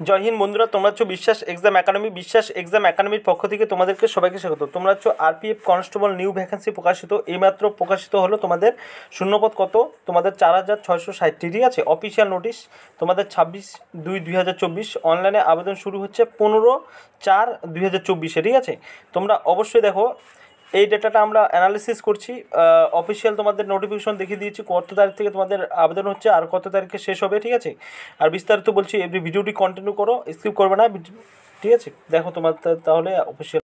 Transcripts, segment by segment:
জয় হিন্দ বন্ধুরা, তোমরা হচ্ছে বিশ্বাস এক্সাম একাডেমির পক্ষ থেকে তোমাদেরকে সবাইকে স্বাগত। তোমরা হচ্ছে আরপিএফ কনস্টেবল নিউ ভ্যাকেন্সি প্রকাশিত, এইমাত্র প্রকাশিত হলো। তোমাদের শূন্যপদ কত? তোমাদের 4660, ঠিক আছে। অফিসিয়াল নোটিশ তোমাদের 26/2/2024। অনলাইনে আবেদন শুরু হচ্ছে 15/4/2024, ঠিক আছে। তোমরা অবশ্যই দেখো, এই ডেটাটা আমরা অ্যানালিসিস করছি। অফিসিয়াল তোমাদের নোটিফিকেশন দেখিয়ে দিয়েছি কত তারিখ থেকে তোমাদের আবেদন হচ্ছে আর কত তারিখে শেষ হবে, ঠিক আছে। আর বিস্তারিত বলছি, এই ভিডিওটি কন্টিনিউ করো, স্কিপ করবে না, ঠিক আছে। দেখো তোমার তাহলে অফিসিয়াল,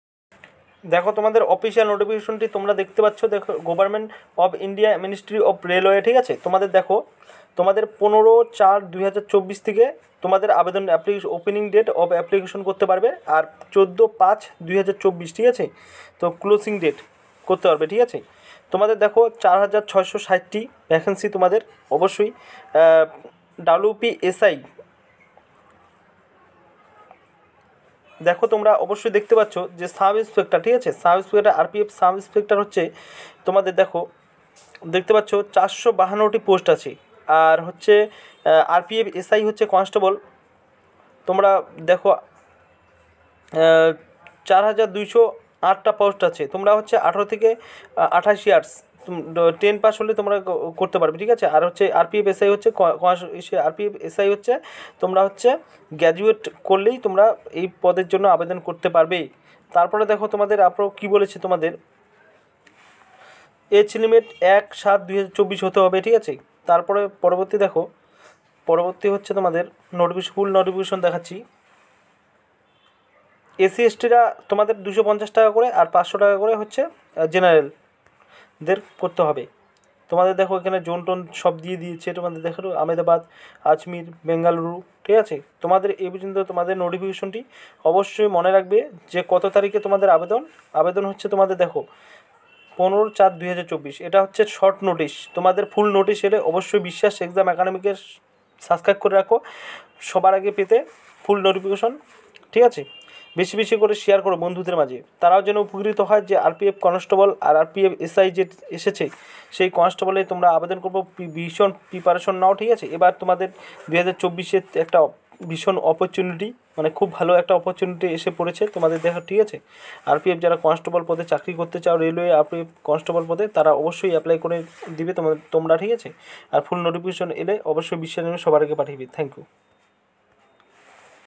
দেখো তোমাদের অফিসিয়াল নোটিফিকেশনটি তোমরা দেখতে পাচ্ছ। দেখো, government of India, ministry of railway, ঠিক আছে। তোমাদের দেখো, তোমাদের 15/4/2024 থেকে তোমাদের আবেদন ওপেনিং ডেট অফ অ্যাপ্লিকেশন করতে পারবে, আর 14/5/2024, ঠিক আছে। তো ক্লোজিং ডেট করতে পারবে, ঠিক আছে। তোমাদের দেখো 4660টি ভ্যাকেন্সি তোমাদের অবশ্যই। WPSI দেখো, তোমরা অবশ্যই দেখতে পাচ্ছ যে সাব ইন্সপেক্টর, ঠিক আছে। Sub inspector, RPF sub inspector হচ্ছে তোমাদের দেখো, দেখতে পাচ্ছ 452টি পোস্ট আছে। আর হচ্ছে আরপিএফ এসআই হচ্ছে কনস্টেবল, তোমরা দেখো 4208টা পোস্ট আছে। তোমরা হচ্ছে 18 থেকে 28 ইয়ার্স 10 পাস হলে তোমরা করতে পারবে, ঠিক আছে। আর হচ্ছে আরপিএফ এসআই হচ্ছে আরপিএফ এসআই হচ্ছে তোমরা হচ্ছে গ্র্যাজুয়েট করলেই তোমরা এই পদের জন্য আবেদন করতে পারবে। তারপরে দেখো তোমাদের আপনার কী বলেছে, তোমাদের এজ লিমিট 1/7/2024 হতে হবে, ঠিক আছে। তারপরে পরবর্তী হচ্ছে তোমাদের ফুল নোটিফিকেশন দেখাচ্ছি। এসসি এসটিরা তোমাদের 250 টাকা করে, আর 500 টাকা করে হচ্ছে জেনারেলদের করতে হবে। তোমাদের দেখো এখানে জোন টোন সব দিয়ে দিয়েছে। তোমাদের দেখো আহমেদাবাদ, আজমির, বেঙ্গালুরু, ঠিক আছে। তোমাদের এই পর্যন্ত তোমাদের নোটিফিকেশনটি অবশ্যই মনে রাখবে যে কত তারিখে তোমাদের আবেদন হচ্ছে। তোমাদের দেখো 15/4/2024, এটা হচ্ছে শর্ট নোটিশ। তোমাদের ফুল নোটিশ এলে অবশ্যই বিশ্বাস এক্সাম একাডেমিকে সাবস্ক্রাইব করে রাখো সবার আগে পেতে ফুল নোটিফিকেশন, ঠিক আছে। বেশি বেশি করে শেয়ার করো বন্ধুদের মাঝে, তারাও যেন উপকৃত হয় যে আরপিএফ কনস্টেবল আর আরপিএফ এসআই যে এসেছে সেই কনস্টেবলে তোমরা আবেদন করবো। ভীষণ প্রিপারেশন নাও, ঠিক আছে। এবার তোমাদের 2024-এর একটা ভীষণ অপরচুনিটি, মানে খুব ভালো একটা অপরচুনিটি এসে পড়েছে তোমাদের দেখা, ঠিক আছে। আরপিএফ যারা কনস্টেবল পদে চাকরি করতে চাও, রেলওয়ে আরপিএফ কনস্টেবল পদে, তারা অবশ্যই অ্যাপ্লাই করে দিবে তোমরা, ঠিক আছে। আর ফুল নোটিফিকেশন এলে অবশ্যই বিশ্বাস সবার আগে পাঠিয়ে। Thank you.